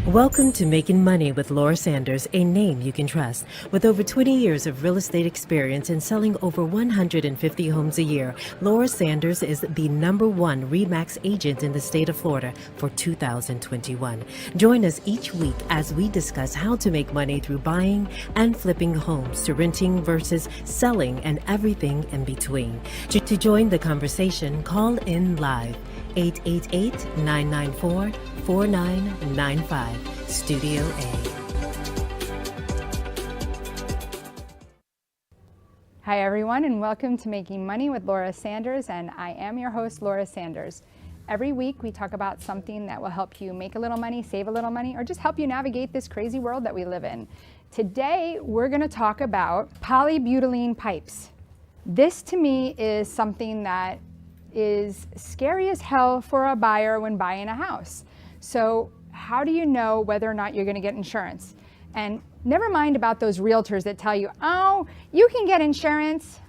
Welcome to Making Money with Laura Sanders, a name you can trust. With over 20 years of real estate experience and selling over 150 homes a year, Laura Sanders is the #1 RE/MAX agent in the state of Florida for 2021. Join us each week as we discuss how to make money through buying and flipping homes, to renting versus selling, and everything in between. To join the conversation, call in live 888-994-4995, Studio A. Hi everyone, and welcome to Making Money with Laura Sanders, and I am your host, Laura Sanders. Every week we talk about something that will help you make a little money, save a little money, or just help you navigate this crazy world that we live in. Today we're going to talk about polybutylene pipes. This to me is something that is scary as hell for a buyer when buying a house. So how do you know whether or not you're going to get insurance? And never mind about those realtors that tell you, oh, you can get insurance.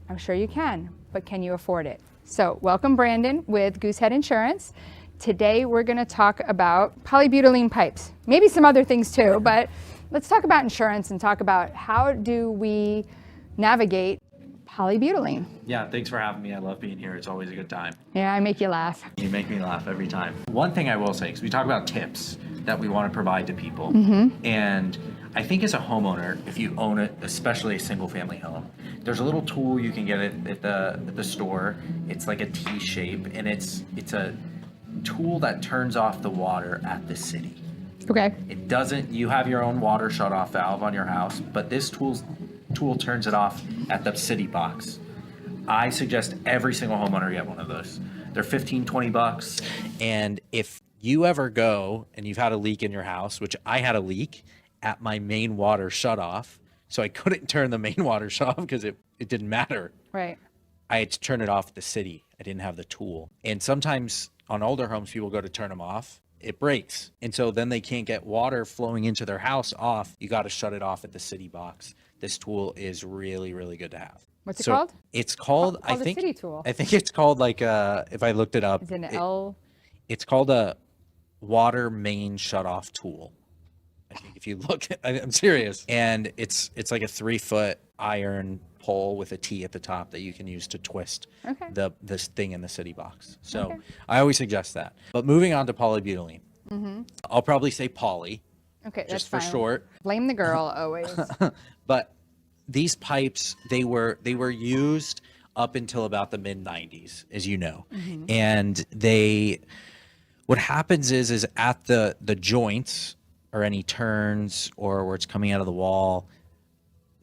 I'm sure you can, but can you afford it? So welcome Brandon with Goosehead Insurance. Today we're going to talk about polybutylene pipes, maybe some other things too, but let's talk about insurance and talk about how do we navigate polybutylene. Yeah, thanks for having me. I love being here. It's always a good time. Yeah, I make you laugh. You make me laugh every time. One thing I will say, because we talk about tips that we want to provide to people. And I think as a homeowner, if you own it, especially a single family home, there's a little tool you can get at the store. It's like a T shape, and it's a tool that turns off the water at the city. Okay. It doesn't, you have your own water shut off valve on your house, but this tool turns it off at the city box. I suggest every single homeowner get one of those. They're $15-20. And if you ever go and you've had a leak in your house, which I had a leak at my main water shut off, so I couldn't turn the main water shut off because it didn't matter. Right. I had to turn it off at the city. I didn't have the tool. And sometimes on older homes, people go to turn them off. It breaks. And so then they can't get water flowing into their house off. You got to shut it off at the city box. This tool is really, really good to have. What's it called? It's called, I think, city tool. I think it's called like, if I looked it up, Is it an L? It's called a water main shut off tool. I think if you look at, I'm serious. And it's like a 3-foot iron pole with a T at the top that you can use to twist this thing in the city box. So I always suggest that. But moving on to polybutylene, I'll probably say poly. Okay, just that's for fine. short. Blame the girl always. But these pipes, they were used up until about the mid 90s, as you know. And what happens is at the joints or any turns or where it's coming out of the wall,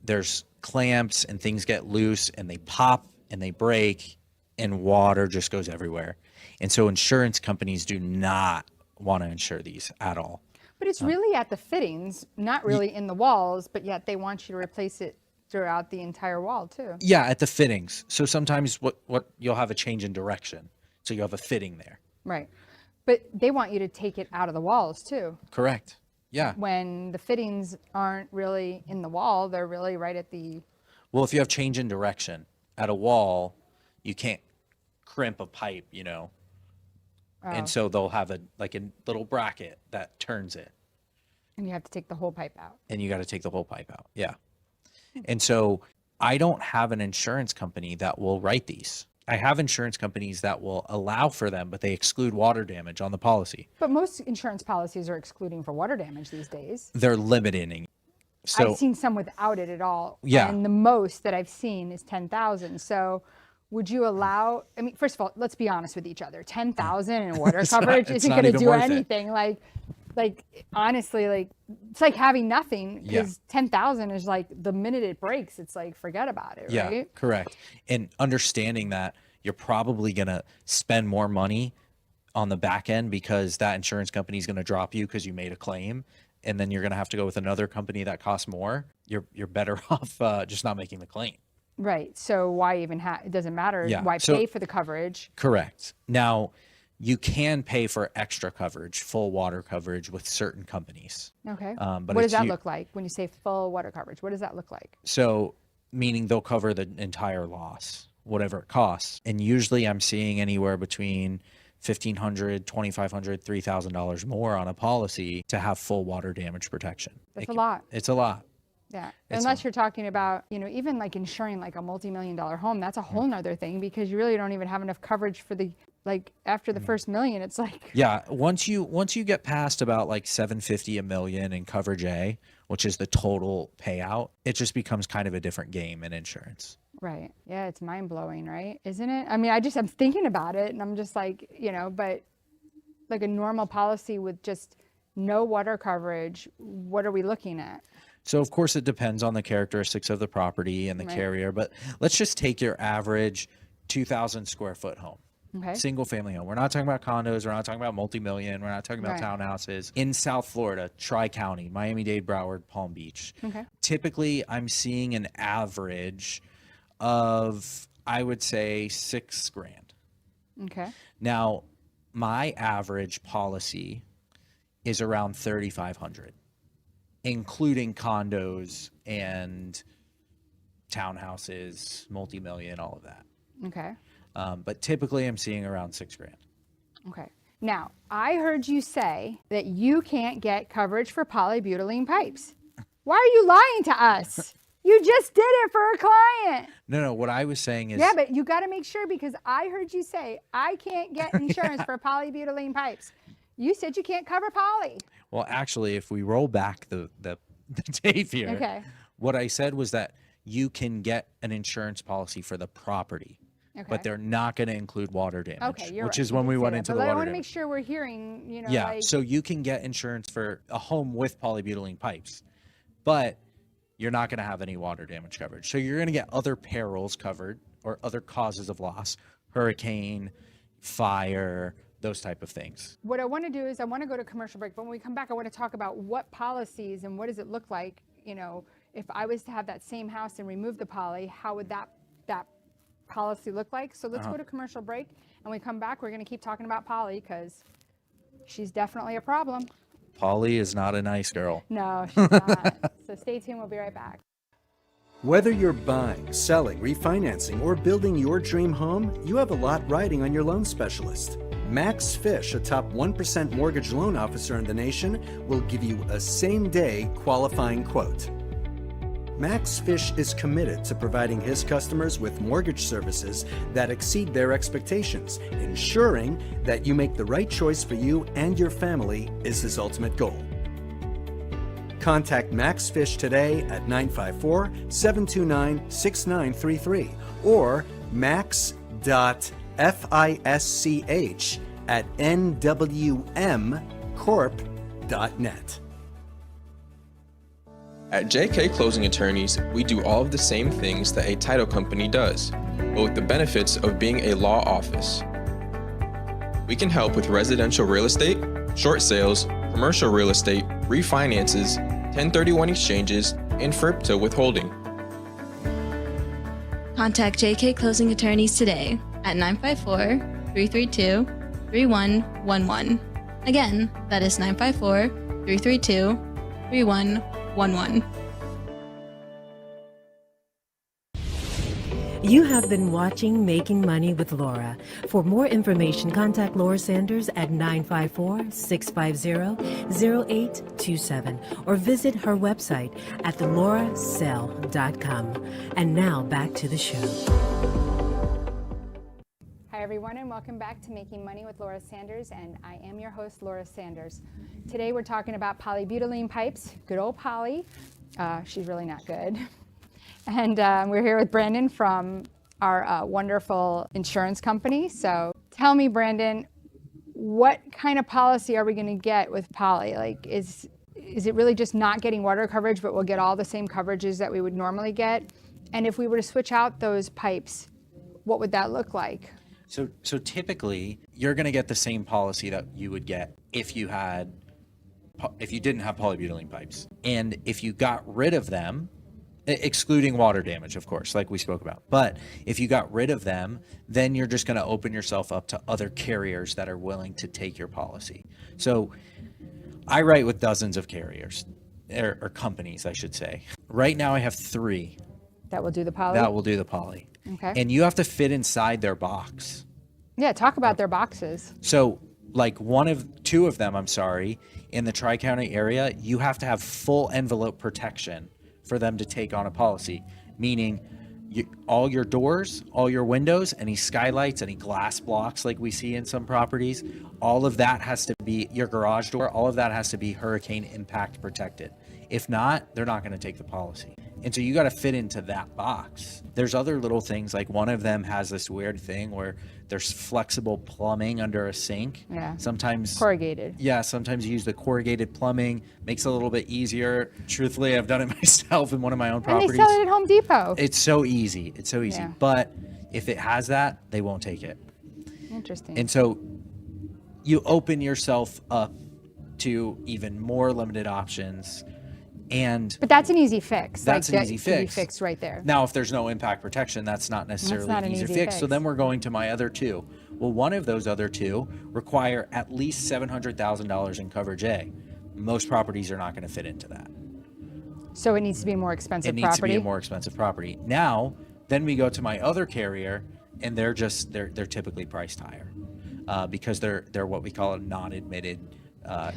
there's clamps and things get loose and they pop and they break and water just goes everywhere. And so insurance companies do not want to insure these at all. But it's really at the fittings, not really in the walls, but yet they want you to replace it throughout the entire wall too. Yeah, at the fittings. So sometimes what you'll have a change in direction. So you have a fitting there. Right. But they want you to take it out of the walls too. Correct. Yeah. When the fittings aren't really in the wall, they're really right at the... Well, if you have change in direction at a wall, you can't crimp a pipe, you know. And so they'll have a little bracket that turns it. And you have to take the whole pipe out. And you got to take the whole pipe out. Yeah. And so I don't have an insurance company that will write these. I have insurance companies that will allow for them, but they exclude water damage on the policy. But most insurance policies are excluding for water damage these days. They're limiting. So I've seen some without it at all. Yeah. And the most that I've seen is 10,000. So would you allow, I mean, first of all, let's be honest with each other. 10,000 in water coverage isn't going to do anything. Like honestly, it's like having nothing, because 10,000 is like the minute it breaks, it's like, forget about it. Yeah, right? correct. And understanding that you're probably going to spend more money on the back end because that insurance company is going to drop you because you made a claim. And then you're going to have to go with another company that costs more. You're better off just not making the claim. Right. So why even it doesn't matter. Yeah. Why pay for the coverage? Correct. Now, you can pay for extra coverage, full water coverage with certain companies. Okay. But what does that look like when you say full water coverage? What does that look like? So meaning they'll cover the entire loss, whatever it costs. And usually I'm seeing anywhere between $1,500, $2,500, $3,000 more on a policy to have full water damage protection. That's a lot. It's a lot. Yeah, It's unless you're talking about, even like insuring like a multi-million-dollar home, that's a whole nother thing, because you really don't even have enough coverage for the, like after the first million, it's like. Yeah, once you get past about like 750 a million in coverage A, which is the total payout, it just becomes kind of a different game in insurance. Right. Yeah, it's mind blowing, right? Isn't it? I mean, I'm thinking about it and I'm just like, but like a normal policy with just no water coverage, what are we looking at? So of course it depends on the characteristics of the property and the carrier, but let's just take your average 2,000 square foot home. Okay. Single family home. We're not talking about condos. We're not talking about multi-million. We're not talking about townhouses. In South Florida, Tri-County, Miami-Dade, Broward, Palm Beach. Okay. Typically, I'm seeing an average of, I would say, $6,000. Okay. Now, my average policy is around $3,500, including condos and townhouses, multi-million, all of that. Okay. But typically I'm seeing around $6,000. Okay. Now, I heard you say that you can't get coverage for polybutylene pipes. Why are you lying to us? You just did it for a client. No, what I was saying is... Yeah, but you got to make sure, because I heard you say, I can't get insurance for polybutylene pipes. You said you can't cover poly. Well, actually, if we roll back the tape here, Okay. What I said was that you can get an insurance policy for the property. Okay. But they're not going to include water damage, Okay, you're which right. is You when did we say went that, into but the I water want to damage. make sure we're hearing, Yeah, like, so you can get insurance for a home with polybutylene pipes, but you're not going to have any water damage coverage. So you're going to get other perils covered, or other causes of loss, hurricane, fire, those type of things. what I want to do is I want to go to commercial break, but when we come back, I want to talk about what policies and what does it look like, if I was to have that same house and remove the poly, how would that policy look like? So let's go to commercial break, and when we come back, we're going to keep talking about poly, because she's definitely a problem. Polly is not a nice girl. No, she's not. So stay tuned. We'll be right back. Whether you're buying, selling, refinancing, or building your dream home, you have a lot riding on your loan specialist. Max Fish, a top 1% mortgage loan officer in the nation, will give you a same-day qualifying quote. Max Fish is committed to providing his customers with mortgage services that exceed their expectations. Ensuring that you make the right choice for you and your family is his ultimate goal. Contact Max Fish today at 954-729-6933 or max.fisch@nwmcorp.net. At JK Closing Attorneys, we do all of the same things that a title company does, but with the benefits of being a law office. We can help with residential real estate, short sales, commercial real estate, refinances, 1031 exchanges, and FIRPTA withholding. Contact JK Closing Attorneys today at 954-332-3111. Again, that is 954-332-3111. You have been watching Making Money with Laura. For more information, contact Laura Sanders at 954-650-0827 or visit her website at theloracell.com. And now back to the show. Hi everyone, and welcome back to Making Money with Laura Sanders, and I am your host, Laura Sanders. Today we're talking about polybutylene pipes, good old Polly. She's really not good. And we're here with Brandon from our wonderful insurance company. So tell me, Brandon, what kind of policy are we going to get with poly? Like, is it really just not getting water coverage, but we'll get all the same coverages that we would normally get? And if we were to switch out those pipes, what would that look like? So typically you're going to get the same policy that you would get if you didn't have polybutylene pipes. And if you got rid of them, excluding water damage, of course, like we spoke about. But if you got rid of them, then you're just going to open yourself up to other carriers that are willing to take your policy. So I write with dozens of carriers, or companies, I should say. Right now I have 3 That will do the poly? that will do the poly. Okay. And you have to fit inside their box. Yeah, talk about their boxes. So like two of them, I'm sorry, in the Tri-County area, you have to have full envelope protection for them to take on a policy, meaning all your doors, all your windows, any skylights, any glass blocks like we see in some properties, all of that has to be, your garage door, all of that has to be hurricane impact protected. If not, they're not going to take the policy. And so you got to fit into that box. There's other little things, like one of them has this weird thing where there's flexible plumbing under a sink. Yeah. Sometimes Corrugated. Yeah, sometimes you use the corrugated plumbing, makes it a little bit easier. Truthfully, I've done it myself in one of my own properties. And they sell it at Home Depot. It's so easy. It's so easy. Yeah. But if it has that, they won't take it. Interesting. And so you open yourself up to even more limited options. But that's an easy fix. That's an easy that can be fix. fixed right there. Now, if there's no impact protection, that's not necessarily an easy fix. So then we're going to my other two. Well, one of those other two require at least $700,000 in coverage A. Most properties are not going to fit into that. So it needs to be a more expensive It needs property. to be a more expensive property. Now, then we go to my other carrier, and they're typically priced higher because they're what we call a non-admitted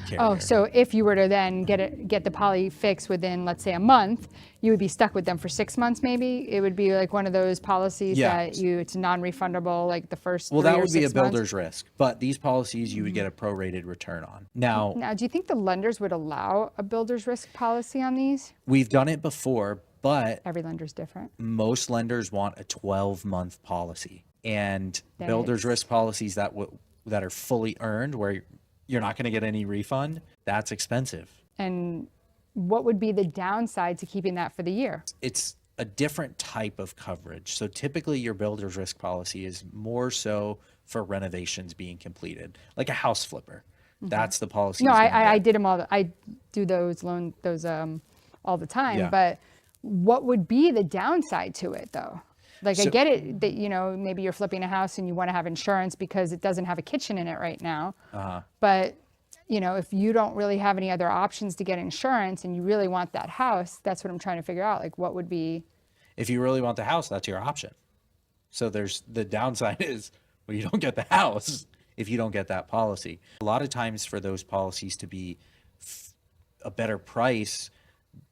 carrier. Oh, so if you were to then get the poly fixed within, let's say, a month, you would be stuck with them for 6 months, maybe? It would be like one of those policies that it's non-refundable, like the first 3 or 6 months? Well, that would be a builder's risk, but these policies you would get a prorated return on. Now, do you think the lenders would allow a builder's risk policy on these? we've done it before, but Every lender's different. most lenders want a 12-month policy. And builder's risk policies that are fully earned, where you're not going to get any refund, that's expensive. And what would be the downside to keeping that for the year? It's a different type of coverage. So typically your builder's risk policy is more so for renovations being completed, like a house flipper. That's the policy. No, I did them all. I do those all the time. Yeah. But what would be the downside to it, though? Like, I get it that, maybe you're flipping a house and you want to have insurance because it doesn't have a kitchen in it right now. But, if you don't really have any other options to get insurance and you really want that house, that's what I'm trying to figure out. Like, what would be... If you really want the house, that's your option. So the downside is, well, you don't get the house if you don't get that policy. A lot of times for those policies to be a better price,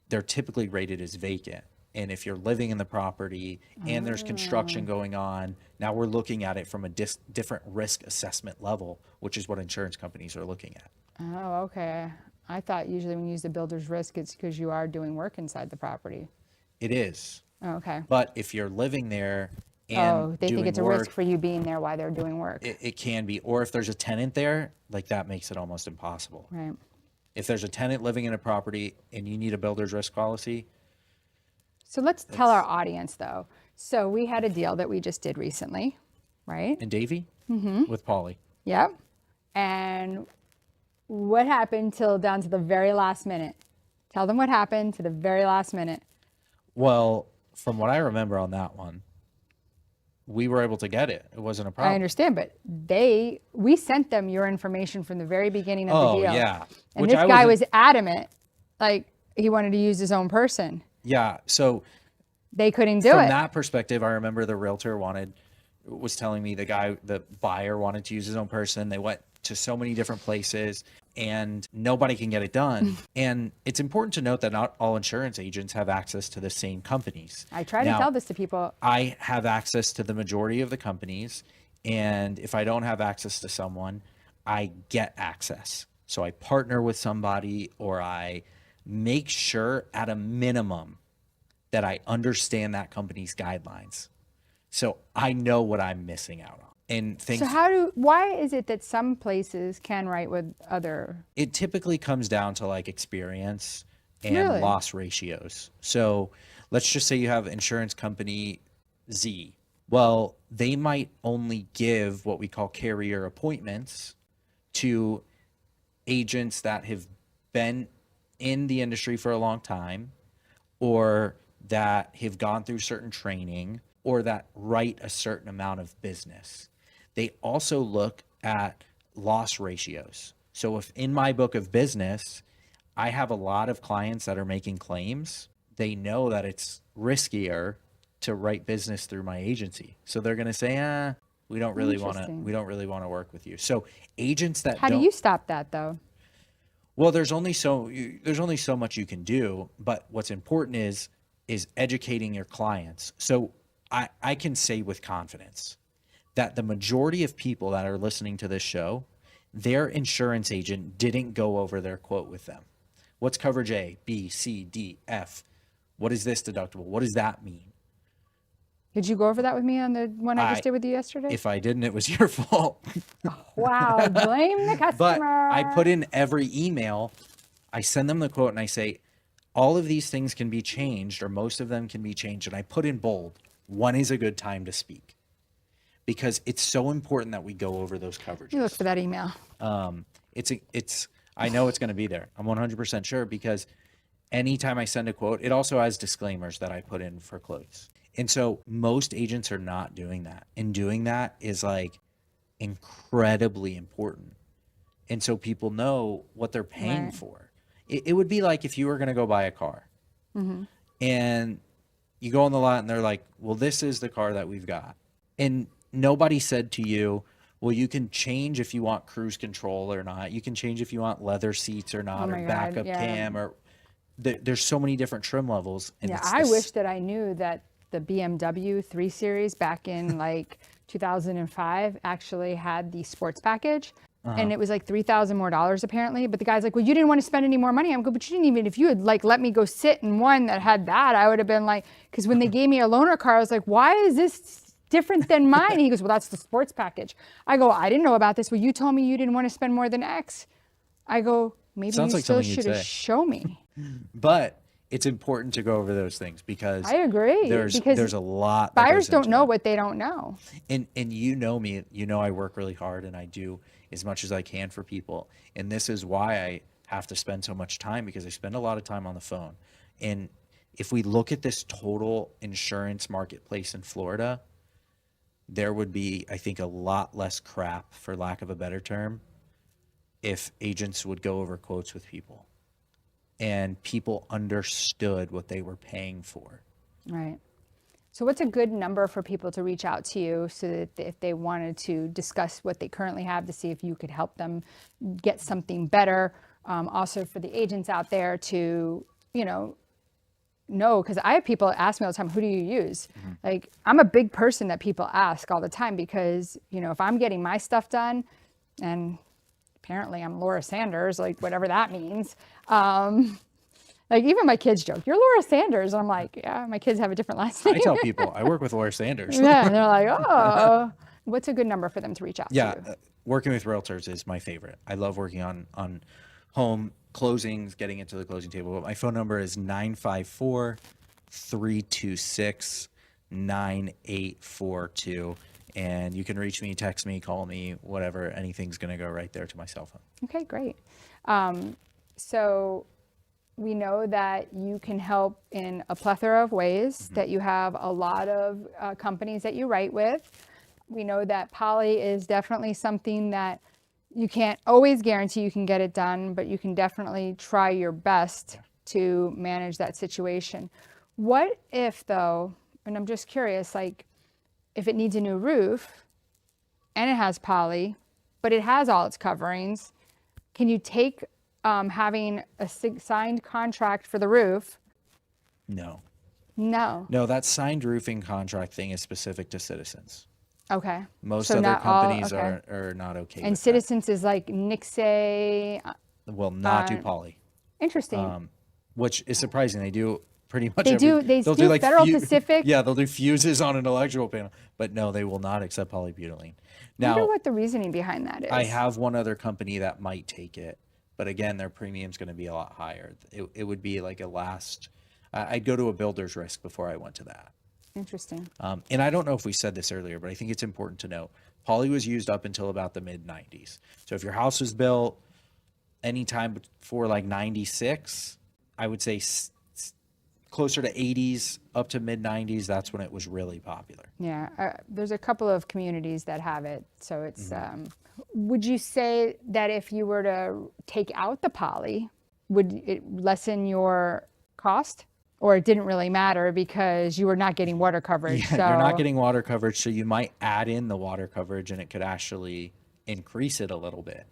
they're typically rated as vacant. And if you're living in the property and there's construction going on, now we're looking at it from a different risk assessment level, which is what insurance companies are looking at. Oh, okay. I thought usually when you use the builder's risk, it's because you are doing work inside the property. It is. Oh, okay. But if you're living there and they think doing it's a work, risk for you being there while they're doing work. it can be. Or if there's a tenant there, like that makes it almost impossible. Right. If there's a tenant living in a property and you need a builder's risk policy. So let's tell our audience, though. So we had a deal that we just did recently, right? And Davey with Polly. Yep. And what happened till down to the very last minute? Tell them what happened to the very last minute. Well, from what I remember on that one, we were able to get it. It wasn't a problem. I understand, but we sent them your information from the very beginning of the deal. Oh, yeah. And this guy was adamant, like he wanted to use his own person. Yeah. So they couldn't do it. From that perspective, I remember the realtor was telling me the buyer wanted to use his own person. They went to so many different places and nobody can get it done. And it's important to note that not all insurance agents have access to the same companies. I try to tell this to people. I have access to the majority of the companies. And if I don't have access to someone, I get access. So I partner with somebody, or I make sure at a minimum that I understand that company's guidelines. So I know what I'm missing out on. And things. So why is it that some places can write with other? It typically comes down to like experience and loss ratios. So let's just say you have insurance company Z. Well, they might only give what we call carrier appointments to agents that have been in the industry for a long time, or that have gone through certain training, or that write a certain amount of business. They also look at loss ratios. So if in my book of business, I have a lot of clients that are making claims, they know that it's riskier to write business through my agency. So they're going to say, We don't really want to. Interesting. We don't really want to work with you. So agents that How don't. do you stop that though? Well, there's only so much you can do. But what's important is educating your clients. So I can say with confidence that the majority of people that are listening to this show, their insurance agent didn't go over their quote with them. What's coverage A, B, C, D, F? What is this deductible? What does that mean? Did you go over that with me on the one I just did with you yesterday? If I didn't, it was your fault. Wow, blame the customer. But I put in every email, I send them the quote and I say, all of these things can be changed, or most of them can be changed. And I put in bold, when is a good time to speak? Because it's so important that we go over those coverages. You look for that email. I know it's going to be there. I'm 100% sure, because anytime I send a quote, it also has disclaimers that I put in for quotes. And so most agents are not doing that. And doing that is like incredibly important. And so people know what they're paying Right. for. It would be like if you were going to go buy a car and you go on the lot and they're like, well, this is the car that we've got. And nobody said to you, well, you can change if you want cruise control or not. You can change if you want leather seats or not, Oh or my God, backup yeah. cam, or there's so many different trim levels. And Yeah, it's I this- wish that I knew that the BMW 3 Series back in like 2005 actually had the sports package. And it was like $3,000 more apparently. But the guy's like, well, you didn't want to spend any more money. I'm going, but you didn't even, if you had like let me go sit in one that had that, I would have been like, because when they gave me a loaner car, I was like, why is this different than mine? And he goes, well, that's the sports package. I go, I didn't know about this. Well, you told me you didn't want to spend more than X. I go, maybe Sounds you like still something you'd should have say. shown me. But it's important to go over those things, because I agree. Because there's a lot that buyers goes don't into know that. what they don't know. And you know me, you know I work really hard and I do as much as I can for people. And this is why I have to spend so much time, because I spend a lot of time on the phone. And if we look at this total insurance marketplace in Florida, there would be, I think, a lot less crap, for lack of a better term, if agents would go over quotes with people and people understood what they were paying for. Right. So what's a good number for people to reach out to you so that if they wanted to discuss what they currently have, to see if you could help them get something better? Also for the agents out there to, know, because I have people ask me all the time, who do you use? Like, I'm a big person that people ask all the time, because, if I'm getting my stuff done, and apparently I'm Laura Sanders, like whatever that means. Like even my kids joke, you're Laura Sanders. And I'm like, yeah, my kids have a different last name. I tell people I work with Laura Sanders. Yeah, and they're like, oh, what's a good number for them to reach out to Yeah, you? working with realtors is my favorite. I love working on home closings, getting into the closing table. But my phone number is 954-326-9842. And you can reach me, text me, call me, whatever. Anything's going to go right there to my cell phone. Okay, great. So we know that you can help in a plethora of ways, that you have a lot of companies that you write with. We know that poly is definitely something that you can't always guarantee you can get it done, but you can definitely try your best to manage that situation. What if though, and I'm just curious, like if it needs a new roof and it has poly, but it has all its coverings, can you take having a signed contract for the roof? No. No. No, that signed roofing contract thing is specific to Citizens. Okay. Most So other not all- companies okay. are not okay And with Citizens is like Nixay. that. Will not do uh, poly. Interesting. Which is surprising. They do pretty much They do- they they'll do Federal Pacific. Yeah, they'll do fuses on an electrical panel, but no, they will not accept polybutylene. I wonder Now, what the reasoning behind that is. I have one other company that might take it, but again, their premium's going to be a lot higher. It would be like I'd go to a builder's risk before I went to that. Interesting. And I don't know if we said this earlier, but I think it's important to note, poly was used up until about the mid 90s. So if your house was built anytime before like 96, I would say closer to 80s up to mid 90s, that's when it was really popular. Yeah, there's a couple of communities that have it. So it's, would you say that if you were to take out the poly, would it lessen your cost? or it didn't really matter because you were not getting water coverage. Yeah, so you're not getting water coverage, so you might add in the water coverage and it could actually increase it a little bit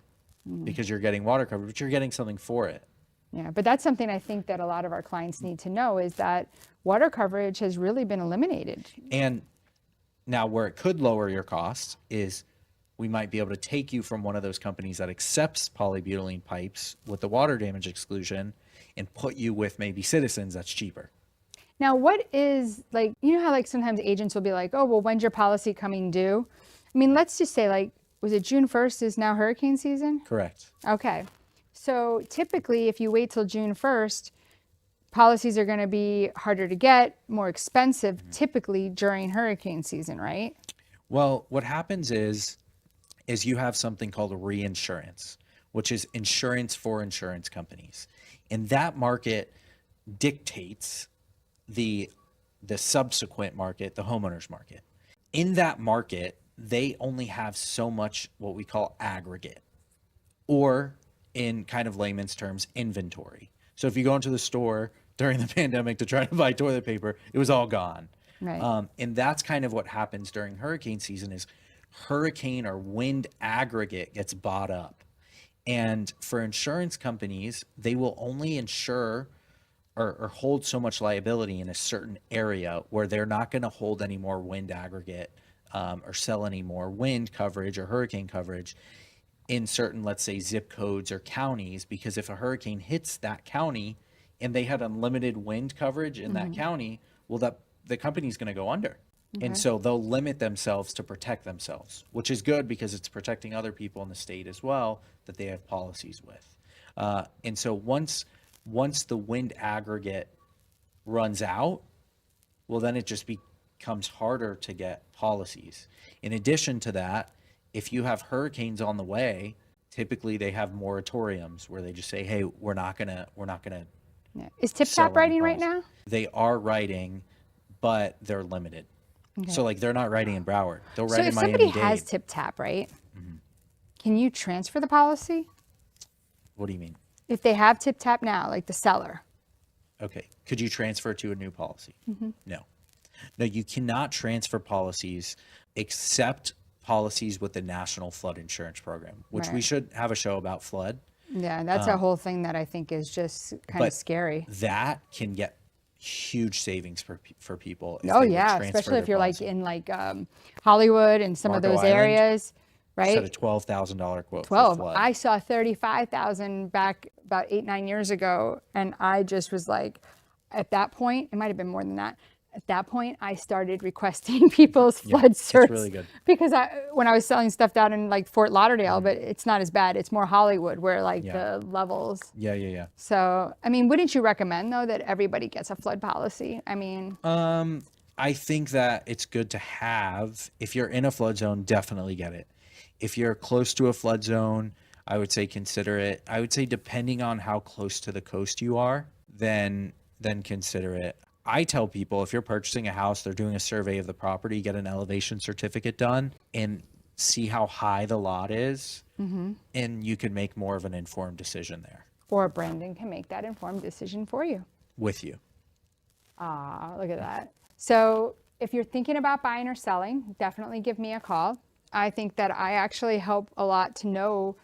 because you're getting water coverage, but you're getting something for it. Yeah, but that's something I think that a lot of our clients need to know is that water coverage has really been eliminated. And now where it could lower your costs is we might be able to take you from one of those companies that accepts polybutylene pipes with the water damage exclusion and put you with maybe Citizens that's cheaper. Now, what is, like, you know how like sometimes agents will be like, oh, well, when's your policy coming due? I mean, let's just say, like, was it June 1st is now hurricane season? Correct. Okay. So typically, if you wait till June 1st, policies are going to be harder to get, more expensive, typically during hurricane season, right? Well, what happens is you have something called reinsurance, which is insurance for insurance companies. And that market dictates the subsequent market, the homeowners market. In that market, they only have so much what we call aggregate, or in kind of layman's terms, inventory. So if you go into the store during the pandemic to try to buy toilet paper, it was all gone. Right. And that's kind of what happens during hurricane season is hurricane or wind aggregate gets bought up. And for insurance companies, they will only insure or hold so much liability in a certain area where they're not going to hold any more wind aggregate or sell any more wind coverage or hurricane coverage in certain, let's say, zip codes or counties, because if a hurricane hits that county and they had unlimited wind coverage in that county, well, the company's going to go under. And so they'll limit themselves to protect themselves, which is good because it's protecting other people in the state as well that they have policies with. And so once the wind aggregate runs out, well, then it just becomes harder to get policies. In addition to that, if you have hurricanes on the way, typically they have moratoriums where they just say, hey, we're not gonna Yeah. Is Tip sell Tap any writing right policy. now? They are writing, but they're limited. So like they're not writing in Broward. They'll write So in if somebody Miami-Dade. has Tip Tap, right? Can you transfer the policy? What do you mean? If they have Tip Tap now, like the seller. Okay. Could you transfer to a new policy? No. No, you cannot transfer policies except policies with the National Flood Insurance Program, which we Right. should have a show about flood. Yeah, that's a whole thing that I think is just kind of But scary. that can get huge savings for people. If Oh they would yeah, transfer especially if their you're policy. like in like Hollywood and some of Marco those Island, areas, right? Set a $12,000 quote 12. for flood. I saw 35,000 back about 8-9 years ago, and I just was like, at that point, it might have been more than that. At that point, I started requesting people's flood it's certs really good. because when I was selling stuff down in like Fort Lauderdale, but it's not as bad. It's more Hollywood where like Yeah. the levels. Yeah. So, I mean, wouldn't you recommend though that everybody gets a flood policy? I mean, I think that it's good to have. If you're in a flood zone, definitely get it. If you're close to a flood zone, I would say consider it. I would say depending on how close to the coast you are, then consider it. I tell people if you're purchasing a house, they're doing a survey of the property, get an elevation certificate done and see how high the lot is. And you can make more of an informed decision there or Brandon can make that informed decision for you. with you. Ah, look at that. So if you're thinking about buying or selling, definitely give me a call. I think that I actually help a lot to know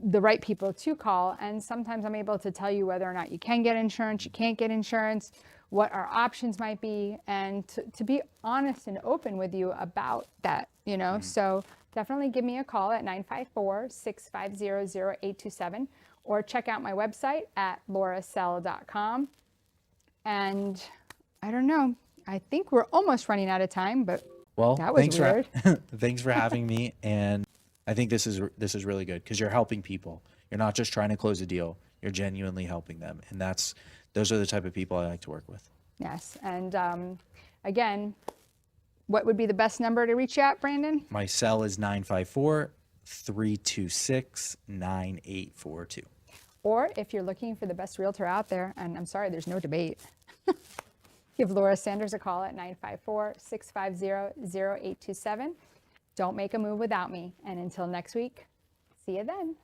the right people to call. And sometimes I'm able to tell you whether or not you can get insurance, you can't get insurance, what our options might be, and to be honest and open with you about that, you know? So definitely give me a call at 954-650-0827 or check out my website at laurasell.com. And I don't know, I think we're almost running out of time, but Well, that was weird. Thanks for having me. And I think this is really good because you're helping people. You're not just trying to close a deal. You're genuinely helping them. And those are the type of people I like to work with. Yes. And again, what would be the best number to reach you at, Brandon? My cell is 954-326-9842. Or if you're looking for the best realtor out there, and I'm sorry, there's no debate, give Laura Sanders a call at 954-650-0827. Don't make a move without me. And until next week, see you then.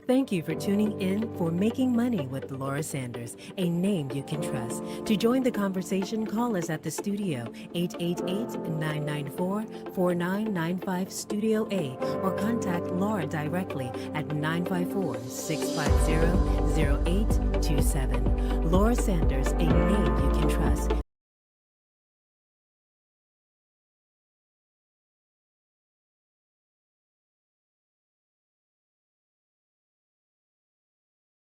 Thank you for tuning in for Making Money with Laura Sanders, a name you can trust. To join the conversation, call us at the studio, 888-994-4995 Studio A, or contact Laura directly at 954-650-0827. Laura Sanders, a name